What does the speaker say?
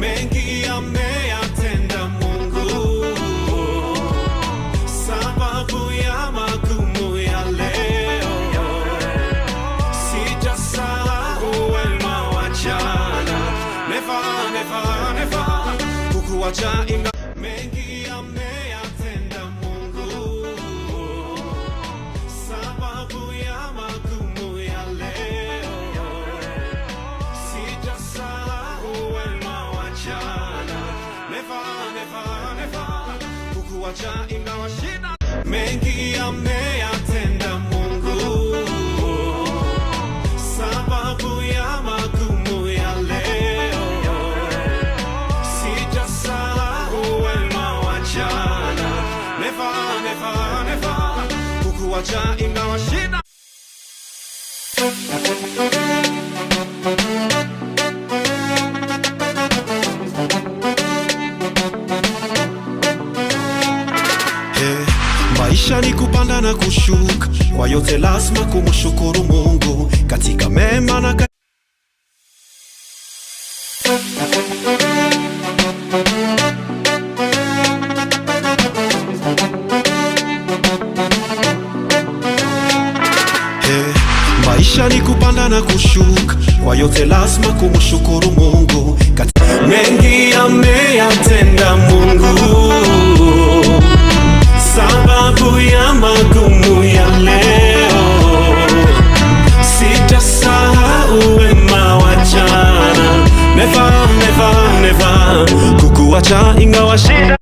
mengi ameyatenda Mungu, sababu ya magumu ya leo. Sitasahau wema wa jana, never, never, never kukuacha inga. Mengi ameyatenda Mungu, sababu ya magumu ya leo. Sitasahau wema wa jana, never, never, never kukuacha ingawa shida. Mengi ameyatenda Mungu, sababu ya magumu ya leo. Sitasahau wema wa jana, never, never, never kukuacha ingawa shida. Maisha ni kupanda na kushuka, kwa yote lazima kumshukuru Mungu katika mema na maisha ni kupanda na kushuka, kwa yote lazima kumshukuru Mungu katika mengi ameyatenda Mungu, sababu ya magumu ya leo. Sitasahau wema wa jana, never, never, never kukuacha ingawa shida.